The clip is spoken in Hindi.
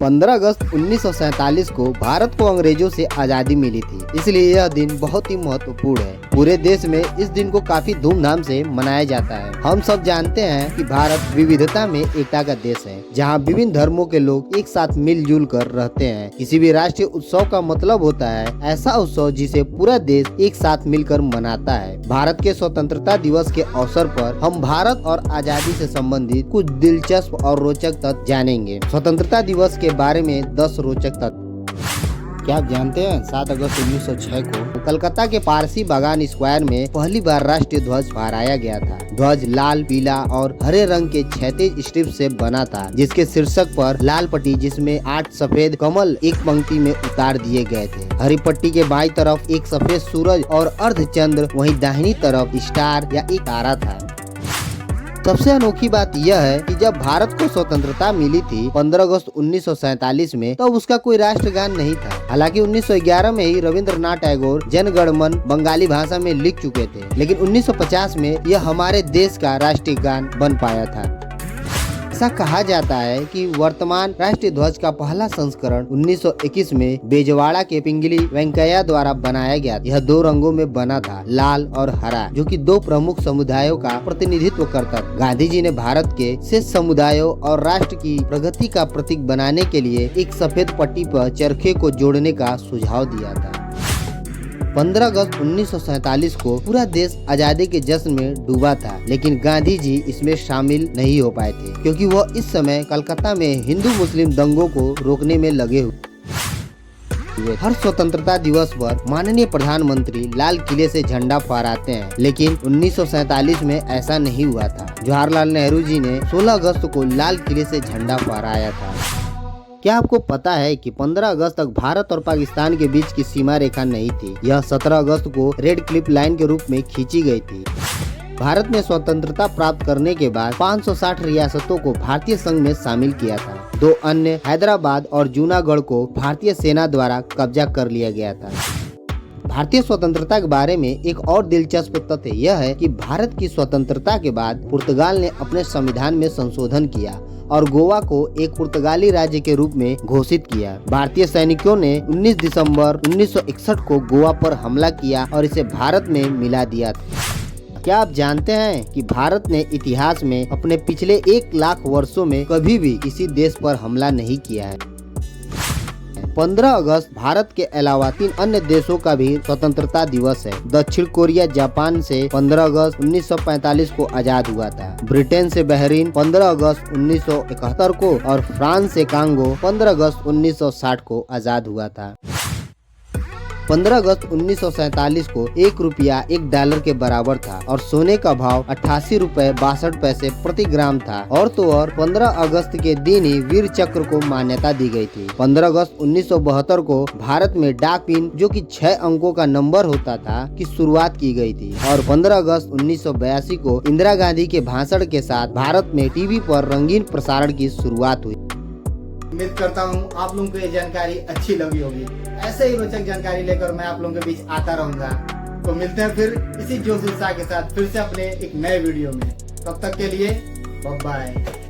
15 अगस्त 1947 को भारत को अंग्रेजों से आजादी मिली थी, इसलिए यह दिन बहुत ही महत्वपूर्ण है। पूरे देश में इस दिन को काफी धूमधाम से मनाया जाता है। हम सब जानते हैं कि भारत विविधता में एकता का देश है, जहां विभिन्न धर्मों के लोग एक साथ मिलजुल कर रहते हैं। किसी भी राष्ट्रीय उत्सव का मतलब होता है ऐसा उत्सव जिसे पूरा देश एक साथ मिलकर मनाता है। भारत के स्वतंत्रता दिवस के अवसर पर हम भारत और आजादी से संबंधित कुछ दिलचस्प और रोचक तथ्य जानेंगे। स्वतंत्रता दिवस के बारे में 10 रोचक तथ्य। क्या आप जानते हैं 7 अगस्त 1906 को कलकत्ता के पारसी बागान स्क्वायर में पहली बार राष्ट्रीय ध्वज फहराया गया था। ध्वज लाल, पीला और हरे रंग के क्षैतिज स्ट्रिप से बना था, जिसके शीर्षक पर लाल पट्टी जिसमें 8 सफेद कमल एक पंक्ति में उतार दिए गए थे। हरी पट्टी के बाईं तरफ एक सफेद सूरज और अर्धचंद्र, वहीं दाहिनी तरफ स्टार या एक तारा था। सबसे अनोखी बात यह है कि जब भारत को स्वतंत्रता मिली थी 15 अगस्त 1947 में, तब उसका कोई राष्ट्रगान नहीं था। हालांकि 1911 में ही रविंद्रनाथ टैगोर जन गण मन बंगाली भाषा में लिख चुके थे, लेकिन 1950 में यह हमारे देश का राष्ट्रीय गान बन पाया था। ऐसा कहा जाता है कि वर्तमान राष्ट्रीय ध्वज का पहला संस्करण 1921 में बेजवाड़ा के पिंगली वेंकैया द्वारा बनाया गया। यह 2 रंगों में बना था, लाल और हरा, जो कि 2 प्रमुख समुदायों का प्रतिनिधित्व करता था। गांधी जी ने भारत के शेष समुदायों और राष्ट्र की प्रगति का प्रतीक बनाने के लिए एक सफेद पट्टी पर चरखे को जोड़ने का सुझाव दिया था। 15 अगस्त 1947 को पूरा देश आजादी के जश्न में डूबा था, लेकिन गांधी जी इसमें शामिल नहीं हो पाए थे, क्योंकि वह इस समय कलकत्ता में हिंदू मुस्लिम दंगों को रोकने में लगे हुए। हर स्वतंत्रता दिवस पर माननीय प्रधानमंत्री लाल किले से झंडा फहराते हैं, लेकिन 1947 में ऐसा नहीं हुआ था। जवाहरलाल नेहरू जी ने 16 अगस्त को लाल किले से झंडा फहराया था। क्या आपको पता है कि 15 अगस्त तक भारत और पाकिस्तान के बीच की सीमा रेखा नहीं थी? यह 17 अगस्त को रेड क्लिफ लाइन के रूप में खींची गई थी। भारत ने स्वतंत्रता प्राप्त करने के बाद 560 रियासतों को भारतीय संघ में शामिल किया था। 2 अन्य, हैदराबाद और जूनागढ़ को भारतीय सेना द्वारा कब्जा कर लिया गया था। भारतीय स्वतंत्रता के बारे में एक और दिलचस्प तथ्य यह है कि भारत की स्वतंत्रता के बाद पुर्तगाल ने अपने संविधान में संशोधन किया और गोवा को एक पुर्तगाली राज्य के रूप में घोषित किया। भारतीय सैनिकों ने 19 दिसंबर 1961 को गोवा पर हमला किया और इसे भारत में मिला दिया था। क्या आप जानते हैं कि भारत ने इतिहास में अपने पिछले 1 लाख वर्षों में कभी भी किसी देश पर हमला नहीं किया है। 15 अगस्त भारत के अलावा 3 अन्य देशों का भी स्वतंत्रता दिवस है। दक्षिण कोरिया जापान से 15 अगस्त 1945 को आजाद हुआ था। ब्रिटेन से बहरीन 15 अगस्त 1971 को और फ्रांस से कांगो 15 अगस्त 1960 को आजाद हुआ था। 15 अगस्त 1947 को 1 रुपया $1 के बराबर था और सोने का भाव 88 रुपए 62 पैसे प्रति ग्राम था। और तो और 15 अगस्त के दिन ही वीर चक्र को मान्यता दी गई थी। 15 अगस्त 1972 को भारत में डाक पिन, जो कि 6 अंकों का नंबर होता था, की शुरुआत की गई थी। और 15 अगस्त 1982 को इंदिरा गांधी के भाषण के साथ भारत में टीवी पर रंगीन प्रसारण की शुरुआत हुई। उम्मीद करता हूँ आप लोगों को ये जानकारी अच्छी लगी होगी। ऐसे ही रोचक जानकारी लेकर मैं आप लोगों के बीच आता रहूंगा। तो मिलते हैं फिर इसी जोश उत्साह के साथ फिर से अपने एक नए वीडियो में। तब तक के लिए बाय बाय।